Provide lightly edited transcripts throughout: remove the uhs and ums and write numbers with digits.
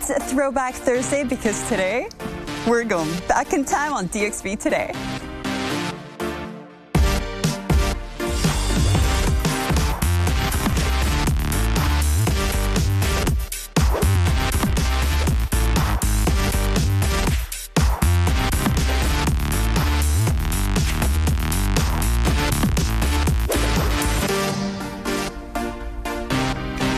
It's Throwback Thursday because today we're going back in time on DXB Today.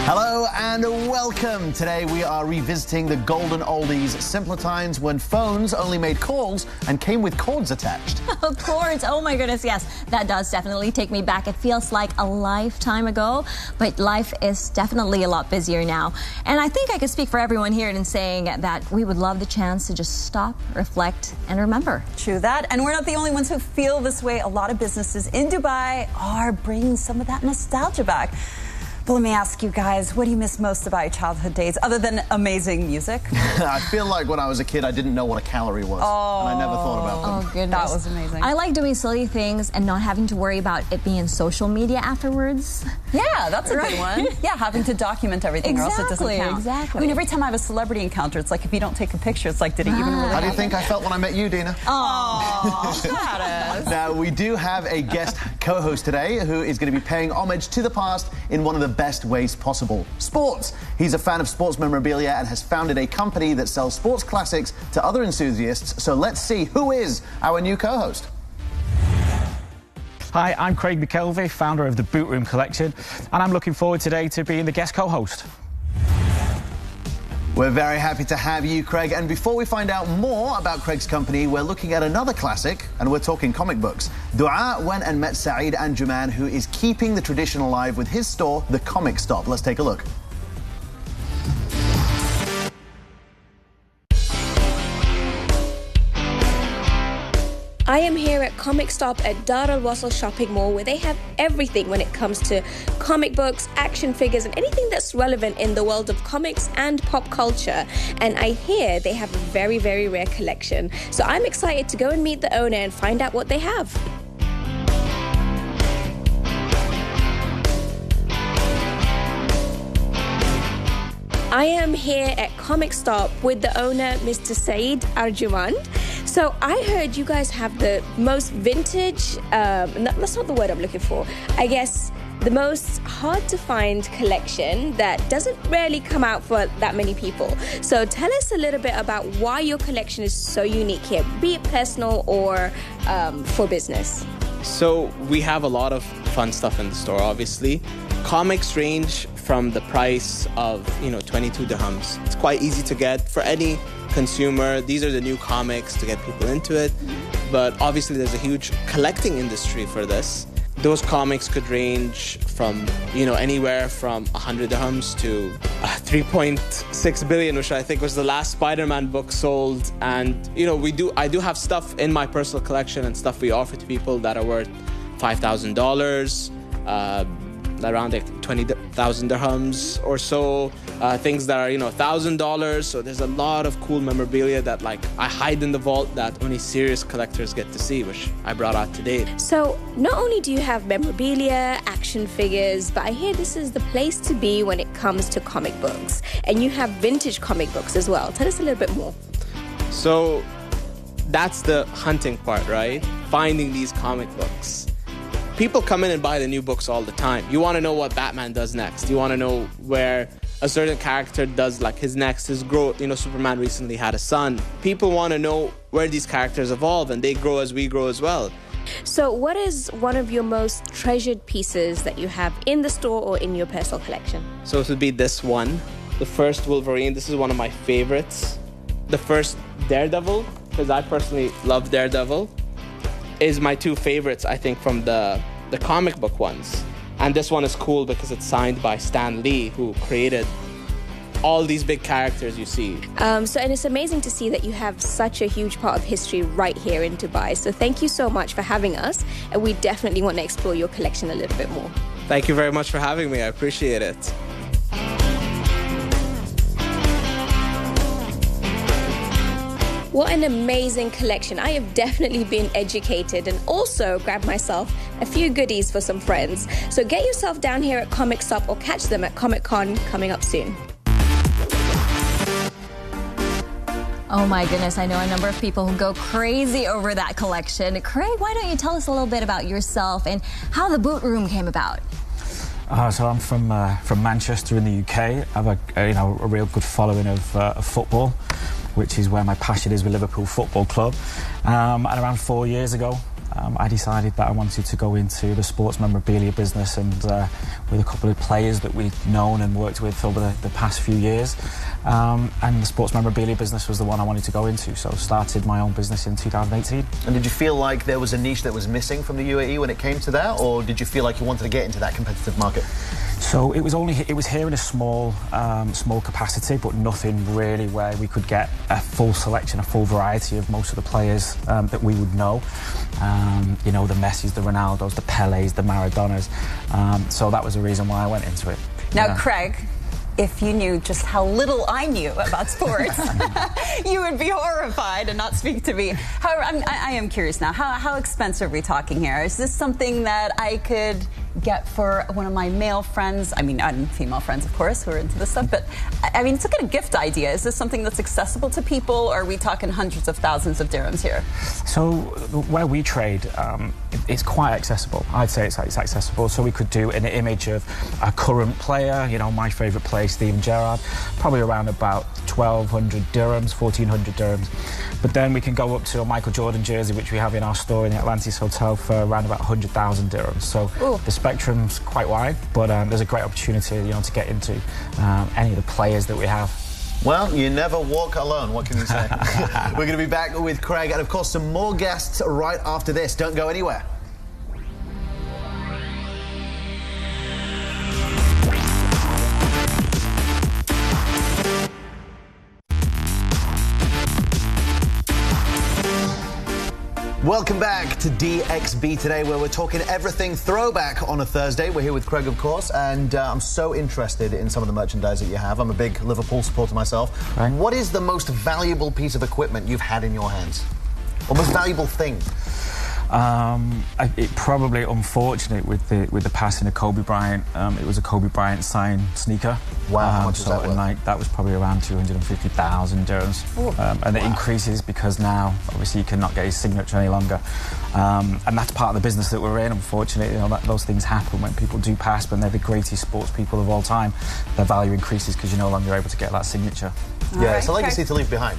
Hello and welcome. Today we are revisiting the golden oldies, simpler times when phones only made calls and came with cords attached. Cords, oh my goodness, yes. That does definitely take me back. It feels like a lifetime ago, but life is definitely a lot busier now. And I think I could speak for everyone here in saying that we would love the chance to just stop, reflect, and remember. True that. And we're not the only ones who feel this way. A lot of businesses in Dubai are bringing some of that nostalgia back. But let me ask you guys, what do you miss most about your childhood days, other than amazing music? I feel like when I was a kid, I didn't know what a calorie was. Oh. And I never thought about them. Oh, goodness. That was amazing. I like doing silly things and not having to worry about it being social media afterwards. Yeah, that's a good one. Yeah, having to document everything or else it doesn't count. Exactly. I mean, every time I have a celebrity encounter, it's like if you don't take a picture, it's like, did it even really happen? How do you think I felt when I met you, Dina? Oh, Shadows. Now, we do have a guest co-host today who is going to be paying homage to the past in one of the best ways possible. Sports. He's a fan of sports memorabilia and has founded a company that sells sports classics to other enthusiasts. So let's see who is our new co-host. Hi, I'm Craig McKelvey, founder of the Boot Room Collection, and I'm looking forward today to being the guest co-host. We're very happy to have you, Craig. And before we find out more about Craig's company, we're looking at another classic, and we're talking comic books. Dua went and met Saeed Anjuman, who is keeping the tradition alive with his store, The Comic Stop. Let's take a look. I am here at Comic Stop at Dar Al Wasl Shopping Mall, where they have everything when it comes to comic books, action figures, and anything that's relevant in the world of comics and pop culture. And I hear they have a very, very rare collection. So I'm excited to go and meet the owner and find out what they have. I am here at Comic Stop with the owner, Mr. Saeed Arjuman. So I heard you guys have the most vintage, that's not the word I'm looking for, I guess the most hard to find collection that doesn't really come out for that many people. So tell us a little bit about why your collection is so unique here, be it personal or for business. So we have a lot of fun stuff in the store, obviously. Comics range from the price of, 22 dirhams. It's quite easy to get for any consumer. These are the new comics to get people into it. But obviously there's a huge collecting industry for this. Those comics could range from, anywhere from 100 dirhams to 3.6 billion, which I think was the last Spider-Man book sold. And, I do have stuff in my personal collection and stuff we offer to people that are worth $5,000, around like 20,000 dirhams or so. Things that are, $1,000. So there's a lot of cool memorabilia that I hide in the vault that only serious collectors get to see, which I brought out today. So not only do you have memorabilia, action figures, but I hear this is the place to be when it comes to comic books. And you have vintage comic books as well. Tell us a little bit more. So that's the hunting part, right? Finding these comic books. People come in and buy the new books all the time. You want to know what Batman does next. You want to know where a certain character does his growth. Superman recently had a son. People want to know where these characters evolve, and they grow as we grow as well. So what is one of your most treasured pieces that you have in the store or in your personal collection? So it would be this one, the first Wolverine. This is one of my favorites. The first Daredevil, because I personally love Daredevil, is my two favorites, I think, from the comic book ones. And this one is cool because it's signed by Stan Lee, who created all these big characters you see. And it's amazing to see that you have such a huge part of history right here in Dubai. So thank you so much for having us. And we definitely want to explore your collection a little bit more. Thank you very much for having me. I appreciate it. What an amazing collection. I have definitely been educated and also grabbed myself a few goodies for some friends. So get yourself down here at Comic Stop or catch them at Comic Con coming up soon. Oh my goodness, I know a number of people who go crazy over that collection. Craig, why don't you tell us a little bit about yourself and how the boot room came about? So I'm from Manchester in the UK. I have a real good following of football, which is where my passion is with Liverpool Football Club. And around 4 years ago, I decided that I wanted to go into the sports memorabilia business, and with a couple of players that we've known and worked with over the past few years. And the sports memorabilia business was the one I wanted to go into, so started my own business in 2018. And did you feel like there was a niche that was missing from the UAE when it came to that, or did you feel like you wanted to get into that competitive market? So it was here in a small capacity, but nothing really where we could get a full selection, a full variety of most of the players that we would know. The Messis, the Ronaldos, the Pelés, the Maradonas. So that was the reason why I went into it. Now, Craig, if you knew just how little I knew about sports, you would be horrified and not speak to me. However, I am curious now. How expensive are we talking here? Is this something that I could get for one of my male friends? I mean, and female friends, of course, who are into this stuff. But, I mean, it's like a gift idea. Is this something that's accessible to people, or are we talking hundreds of thousands of dirhams here? So where we trade, it's quite accessible. I'd say it's accessible. So we could do an image of a current player, my favourite player, Steven Gerrard, probably around about 1,200 dirhams, 1,400 dirhams. But then we can go up to a Michael Jordan jersey, which we have in our store in the Atlantis Hotel, for around about 100,000 dirhams. So the spectrum's quite wide, but there's a great opportunity, to get into any of the players that we have. Well, you never walk alone, what can you say? We're going to be back with Craig and, of course, some more guests right after this. Don't go anywhere. Welcome back to DXB Today, where we're talking everything throwback on a Thursday. We're here with Craig, of course, and I'm so interested in some of the merchandise that you have. I'm a big Liverpool supporter myself. Right. What is the most valuable piece of equipment you've had in your hands? Or most valuable thing? It probably, unfortunate with the passing of Kobe Bryant, it was a Kobe Bryant signed sneaker. Wow, how much was that worth? That was probably around 250,000 dirhams. And it increases because now, obviously, you cannot get his signature any longer. And that's part of the business that we're in, unfortunately. Those things happen when people do pass, when they're the greatest sports people of all time. Their value increases because you're no longer able to get that signature. Yeah, it's a legacy to leave behind.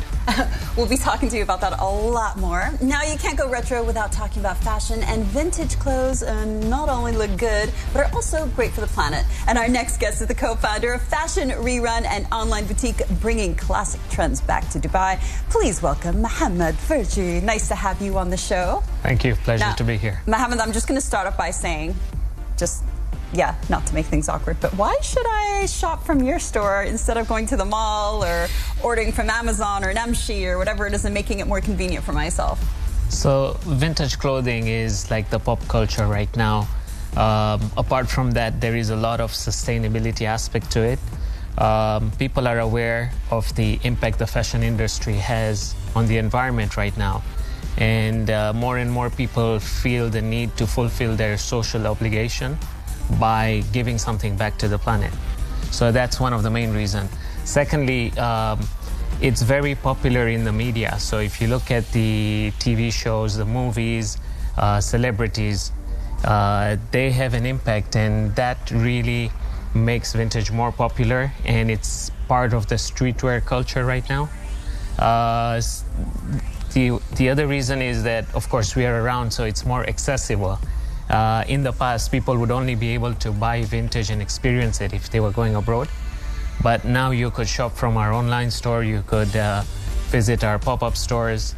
We'll be talking to you about that a lot more. Now, you can't go retro without talking about fashion, and vintage clothes not only look good, but are also great for the planet. And our next guest is the co-founder of Fashion Rerun, an online boutique bringing classic trends back to Dubai. Please welcome Mohammed Verji. Nice to have you on the show. Thank you. Pleasure to be here. Mohammed, I'm just going to start off by saying, not to make things awkward, but why should I shop from your store instead of going to the mall or ordering from Amazon or Namshi or whatever it is and making it more convenient for myself? So vintage clothing is like the pop culture right now. Apart from that, there is a lot of sustainability aspect to it. People are aware of the impact the fashion industry has on the environment right now. And more and more people feel the need to fulfill their social obligation by giving something back to the planet. So that's one of the main reasons. Secondly, it's very popular in the media. So if you look at the TV shows, the movies, celebrities, they have an impact, and that really makes vintage more popular, and it's part of the streetwear culture right now. The other reason is that, of course, we are around, so it's more accessible. In the past, people would only be able to buy vintage and experience it if they were going abroad. But now you could shop from our online store, you could visit our pop-up stores.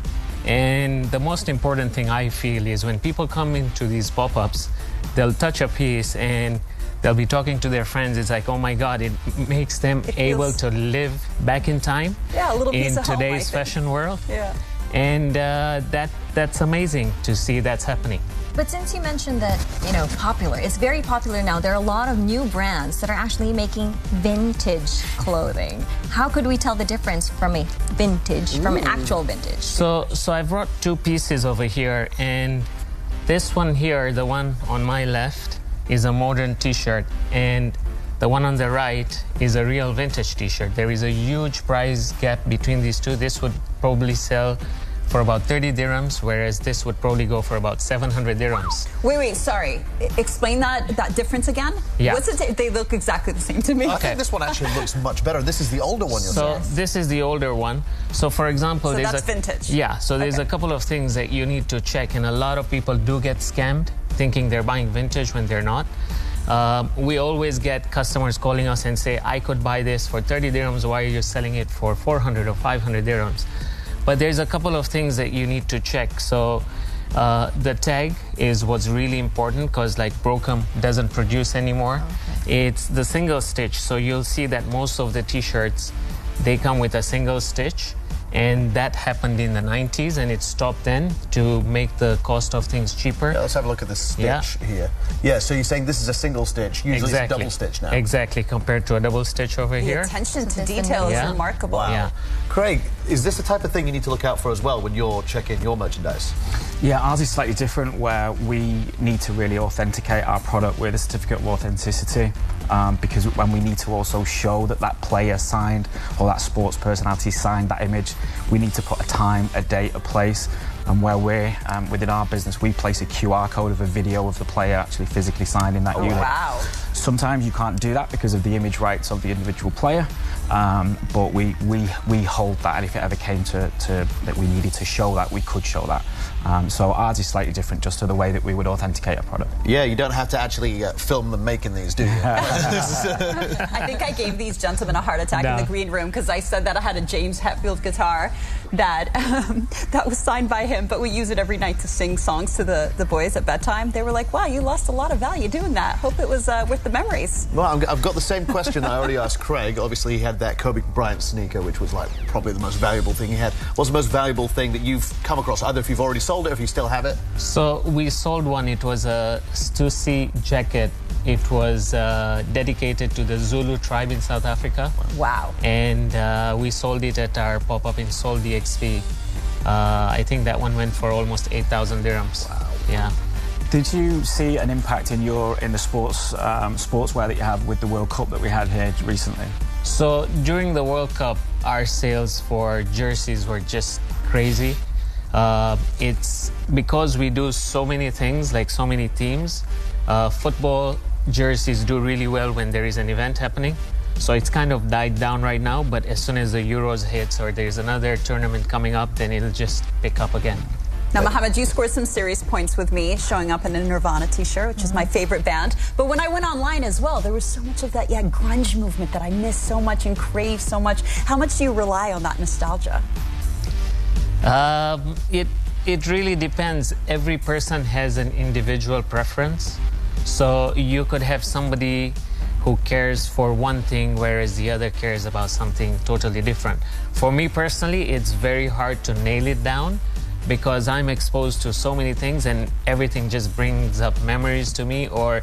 And the most important thing I feel is when people come into these pop-ups, they'll touch a piece and they'll be talking to their friends. It's like, oh my God, it makes them able to live back in time a little piece in of home, today's fashion world. Yeah. And that's amazing to see that's happening. But since you mentioned that, popular, it's very popular now. There are a lot of new brands that are actually making vintage clothing. How could we tell the difference from a vintage, from an actual vintage? So I brought two pieces over here, and this one here, the one on my left, is a modern t-shirt. And The one on the right is a real vintage t-shirt. There is a huge price gap between these two. This would probably sell for about 30 dirhams, whereas this would probably go for about 700 dirhams. Wait, sorry. Explain that difference again. Yeah. What's it? They look exactly the same to me. I think this one actually looks much better. This is the older one you're saying. So this is the older one. So for example, So there's that's vintage. Yeah, so there's a couple of things that you need to check, and a lot of people do get scammed thinking they're buying vintage when they're not. We always get customers calling us and say, I could buy this for 30 dirhams, why are you selling it for 400 or 500 dirhams? But there's a couple of things that you need to check. So the tag is what's really important, because like Brockham doesn't produce anymore. Okay. It's the single stitch. So you'll see that most of the t-shirts, they come with a single stitch. And that happened in the 90s, and it stopped then to make the cost of things cheaper. Yeah, let's have a look at this stitch here. Yeah, so you're saying this is a single stitch. Usually it's a double stitch now. Exactly, compared to a double stitch over here. The attention to detail is remarkable. Wow. Yeah. Craig, is this the type of thing you need to look out for as well when you're checking your merchandise? Yeah, ours is slightly different, where we need to really authenticate our product with a certificate of authenticity, because when we need to also show that that player signed or that sports personality signed that image, we need to put a time, a date, a place. And where we're, within our business, we place a QR code of a video of the player actually physically signing that unit. Wow. Sometimes you can't do that because of the image rights of the individual player, but we hold that, and if it ever came to that we needed to show that, we could show that. So ours is slightly different just to the way that we would authenticate a product. Yeah, you don't have to actually film them making these, do you? I think I gave these gentlemen a heart attack in the green room because I said that I had a James Hetfield guitar that that was signed by him, but we use it every night to sing songs to the boys at bedtime. They were like, wow, you lost a lot of value doing that. Hope it was worth the memories. Well, I've got the same question I already asked Craig. Obviously, he had that Kobe Bryant sneaker, which was like probably the most valuable thing he had. What's the most valuable thing that you've come across, either if you've already sold it or if you still have it? So we sold one. It was a Stussy jacket. It was dedicated to the Zulu tribe in South Africa. Wow. And we sold it at our pop-up in Seoul DXB. I think that one went for almost 8,000 dirhams. Wow. Yeah. Did you see an impact in the sportswear that you have with the World Cup that we had here recently? So during the World Cup, our sales for jerseys were just crazy. It's because we do so many things, like so many teams. Football jerseys do really well when there is an event happening. So it's kind of died down right now, but as soon as the Euros hits or there's another tournament coming up, then it'll just pick up again. Now, Mohammed, you scored some serious points with me showing up in a Nirvana t-shirt, which is my favorite band. But when I went online as well, there was so much of that, grunge movement that I miss so much and crave so much. How much do you rely on that nostalgia? It really depends. Every person has an individual preference. So you could have somebody who cares for one thing, whereas the other cares about something totally different. For me personally, it's very hard to nail it down because I'm exposed to so many things and everything just brings up memories to me, or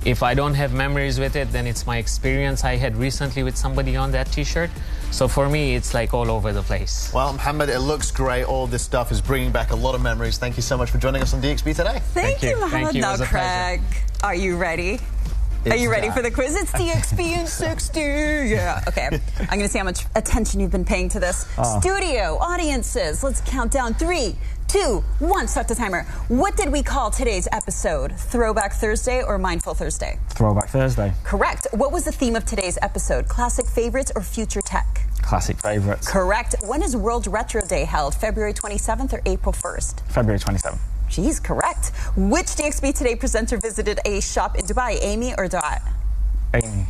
if I don't have memories with it, then it's my experience I had recently with somebody on that t-shirt. So for me, it's like all over the place. Well, Mohammed, it looks great. All this stuff is bringing back a lot of memories. Thank you so much for joining us on DXB Today. Thank you, Mohammed. Thank you. Now, Craig, are you ready? Are you ready for the quiz? It's DXB in 60. Yeah. Okay. I'm going to see how much attention you've been paying to this. Studio, audiences, let's count down. 3, 2, 1. Start the timer. What did we call today's episode? Throwback Thursday or Mindful Thursday? Throwback Thursday. Correct. What was the theme of today's episode? Classic favorites or future tech? Classic favorites. Correct. When is World Retro Day held? February 27th or April 1st? February 27th. Geez, correct. Which DXB Today presenter visited a shop in Dubai, Amy or Dot? Amy.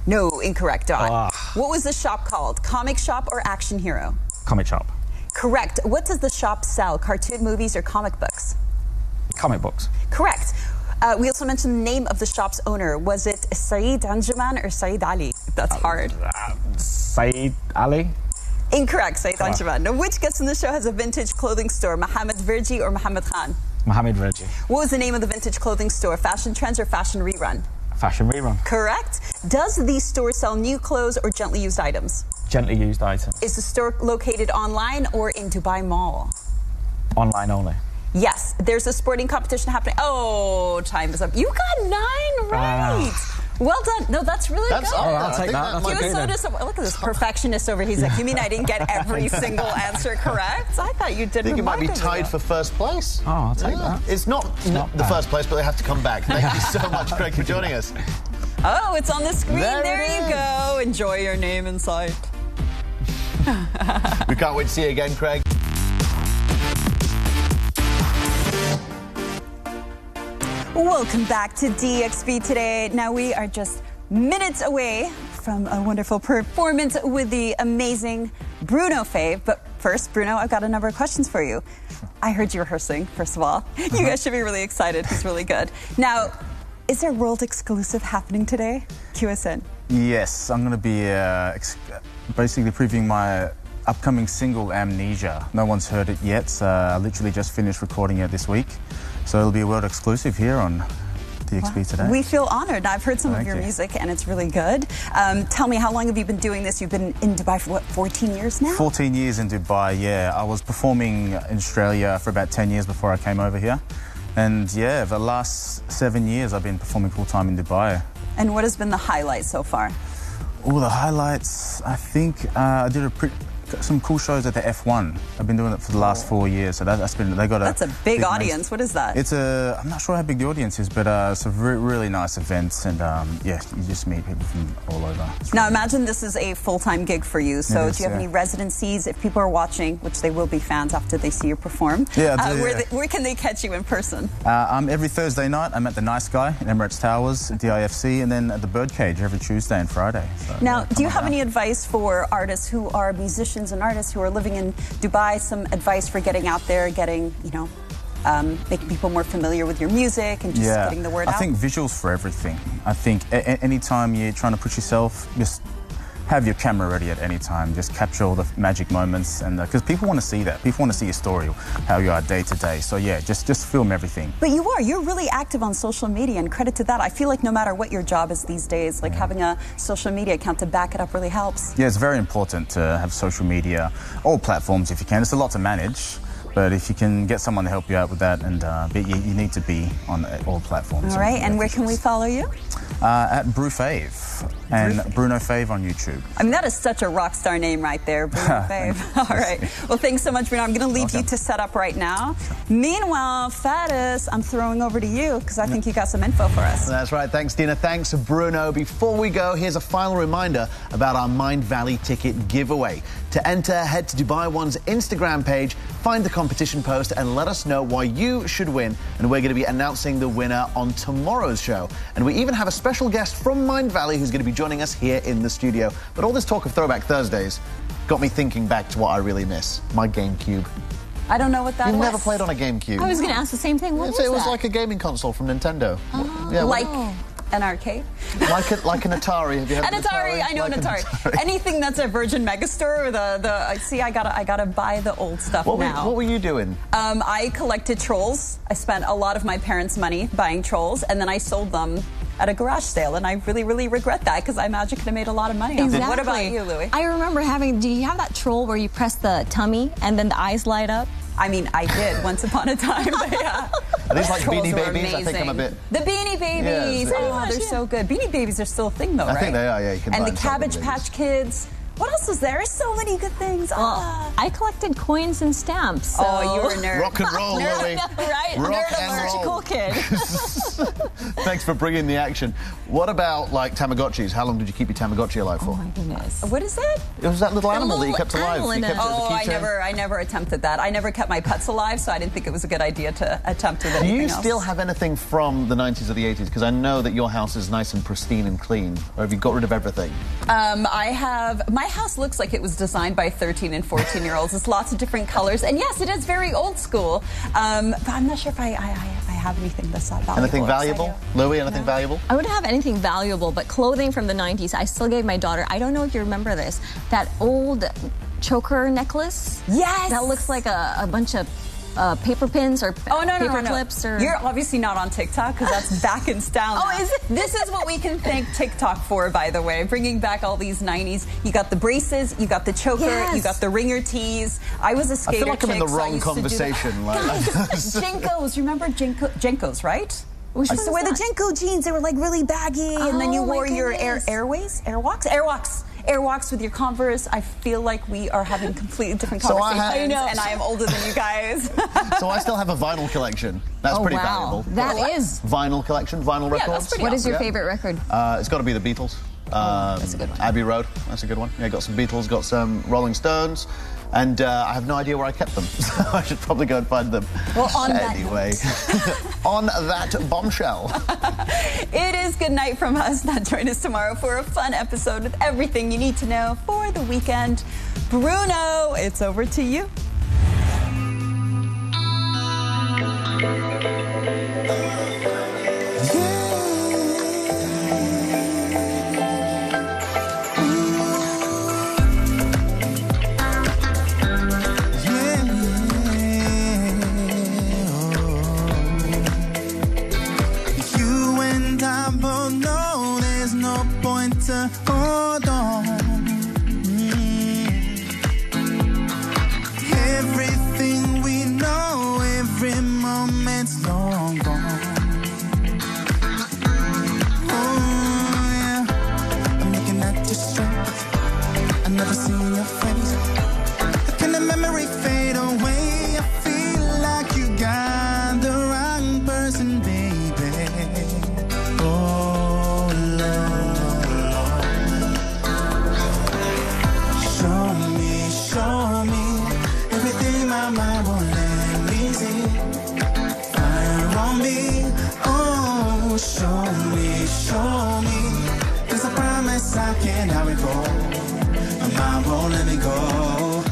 No, incorrect, Dot. What was the shop called? Comic shop or action hero? Comic shop. Correct. What does the shop sell? Cartoon movies or comic books? Comic books. Correct. We also mentioned the name of the shop's owner. Was it Saeed Anjuman or Saeed Ali? That's hard. Saeed Ali. Incorrect, Saeed Anjuman. Now, which guest in the show has a vintage clothing store? Mohammed Virji or Mohammed Khan? Mohammed Virji. What was the name of the vintage clothing store? Fashion Trends or Fashion Rerun? Fashion Rerun. Correct. Does the store sell new clothes or gently used items? Gently used items. Is the store located online or in Dubai Mall? Online only. Yes. There's a sporting competition happening. Oh, time is up. You got 9 right. Well done. No, that's really good. I'll take that. He was so disappointed. Look at this perfectionist over here. He's like, you mean I didn't get every single answer correct? I thought you did. I think you might be tied for first place. Oh, I'll take that. It's not the first place, but they have to come back. Thank you so much, Craig, for joining us. Oh, it's on the screen. There you is. go. Enjoy your name in sight. We can't wait to see you again, Craig. Welcome back to DXB Today. Now we are just minutes away from a wonderful performance with the amazing Bruno Fave. But first, Bruno, I've got a number of questions for you. I heard you rehearsing, first of all. You guys should be really excited. He's really good. Now, is there world exclusive happening today? Cue us in. Yes, I'm going to be basically previewing my upcoming single, Amnesia. No one's heard it yet. I literally just finished recording it this week. So it'll be a world exclusive here on DXB Today. We feel honored. I've heard some of your you. music and it's really good. Tell me, how long have you been doing this? You've been in Dubai for what, 14 years now? 14 years in Dubai, yeah. I was performing in Australia for about 10 years before I came over here. And yeah, the last 7 years I've been performing full-time in Dubai. And what has been the highlight so far? Oh, the highlights, I think I did some cool shows at the F1. I've been doing it for the last 4 years, so that's been. That's a big audience. What is that? I'm not sure how big the audience is, but it's a really nice event, and yeah, you just meet people from all over. Now imagine this is a full-time gig for you. So do you have any residencies? If people are watching, which they will be fans after they see you perform, where can they catch you in person? Every Thursday night, I'm at the Nice Guy in Emirates Towers, at DIFC, and then at the Birdcage every Tuesday and Friday. So, now, do you have any advice for artists who are musicians and artists who are living in Dubai? Some advice for getting out there, getting, making people more familiar with your music and just getting the word out? I think visuals for everything. I think anytime you're trying to push yourself, just have your camera ready at any time. Just capture all the magic moments, and because people want to see that. People want to see your story, how you are day to day. So yeah, just film everything. But you're really active on social media, and credit to that. I feel like no matter what your job is these days, like having a social media account to back it up really helps. Yeah, it's very important to have social media, all platforms if you can. It's a lot to manage. But if you can get someone to help you out with that, and you need to be on all platforms. All right, and where can we follow you? At BruFave and Bruno Fave on YouTube. I mean, that is such a rock star name right there, Bruno Fave. All right. Well, thanks so much, Bruno. I'm going to leave you to set up right now. Meanwhile, Faddis, I'm throwing over to you because I think you got some info for us. That's right. Thanks, Dina. Thanks, Bruno. Before we go, here's a final reminder about our Mind Valley ticket giveaway. To enter, head to Dubai One's Instagram page, find the competition post, and let us know why you should win. And we're going to be announcing the winner on tomorrow's show. And we even have a special guest from Mind Valley who's going to be joining us here in the studio. But all this talk of Throwback Thursdays got me thinking back to what I really miss, my GameCube. I don't know what that is. You've never played on a GameCube? I was going to ask the same thing. What was that? It was like a gaming console from Nintendo. Oh. Yeah, like an arcade? Like an Atari. Have you had an Atari? I know like an Atari. Anything that's a Virgin Megastore or see, I gotta buy the old stuff now. What were you doing? I collected trolls. I spent a lot of my parents' money buying trolls, and then I sold them at a garage sale, and I really regret that because I imagine could have made a lot of money. Exactly. What about you, Louie? I remember do you have that troll where you press the tummy and then the eyes light up? I mean, I did once upon a time, but yeah. Are these like Beanie Babies? I think I'm a bit... The Beanie Babies! Yeah, they're so good. Beanie Babies are still a thing, though, right? I think they are, yeah. You can and buy the Cabbage Patch Kids. What else is there? There's so many good things. I collected coins and stamps. So. Oh, you're a nerd. Rock and roll, Louie. Right? Rock and roll. Cool kid. Thanks for bringing the action. What about, like, Tamagotchis? How long did you keep your Tamagotchi alive for? Oh, my goodness. What is that? It was that little animal that you kept alive. I never attempted that. I never kept my pets alive, so I didn't think it was a good idea to attempt with anything else. Do you still have anything from the 90s or the 80s? Because I know that your house is nice and pristine and clean. Or have you got rid of everything? My house looks like it was designed by 13 and 14-year-olds. It's lots of different colors. And yes, it is very old school. But I'm not sure if I have anything that's that valuable. Anything valuable? Louie, anything valuable? I wouldn't have anything valuable, but clothing from the 90s. I still gave my daughter, I don't know if you remember this, that old choker necklace. Yes! That looks like a bunch of paper pins or paper clips. Or... You're obviously not on TikTok because that's back in style now. Oh, is it? This is what we can thank TikTok for, by the way, bringing back all these 90s. You got the braces, you got the choker, you got the ringer tees. I was a skater. I feel like I'm in the wrong conversation. Jenkos, remember Jenkos, right? Which I used to wear the Jenko jeans. They were like really baggy, and then you wore your Airwalks with your Converse. I feel like we are having completely different conversations, and I am older than you guys. So I still have a vinyl collection. That's pretty valuable. That is vinyl collection, vinyl records. What is your favorite record? It's got to be the Beatles. That's a good one. Abbey Road, that's a good one. Yeah, got some Beatles, got some Rolling Stones, and I have no idea where I kept them, so I should probably go and find them. Well, on anyway, on that bombshell. It is good night from us. Now join us tomorrow for a fun episode with everything you need to know for the weekend. Bruno, it's over to you. Hold on. Everything we know, every moment's long gone. Oh yeah, I'm looking at your strength. I never seen your face. How can the memory fade away? I feel like you got the wrong person, baby. Oh Lord. Show me everything my mind won't let me see. Fire on me, oh, show me. 'Cause I promise I can't have it go. My mind won't let me go.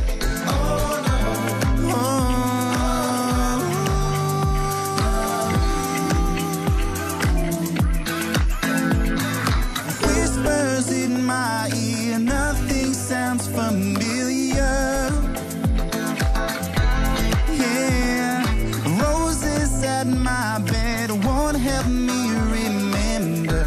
Whispers in my ear, nothing sounds familiar. Yeah, roses at my bed won't help me remember.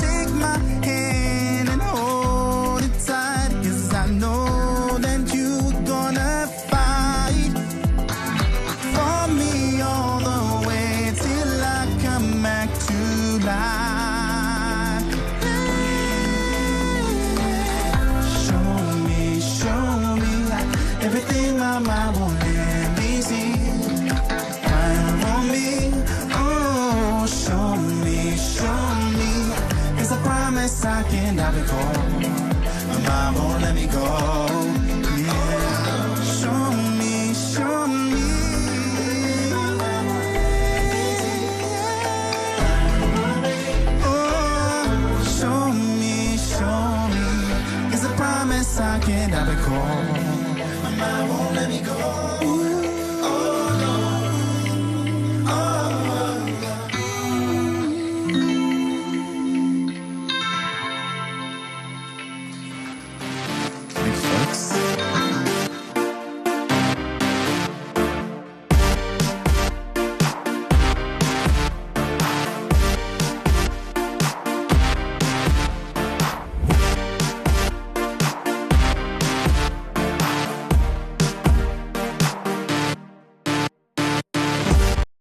Take my hand and hold it tight, 'cause I know that you're gonna fight for me all the way till I come back to life. Show me everything my mind won't let me see. Fire on me, oh, show me. 'Cause I promise I can't have it go. My mind won't let me go. Yeah. Show me. Oh, show me. 'Cause I promise I can't have it go. My mind won't let me go.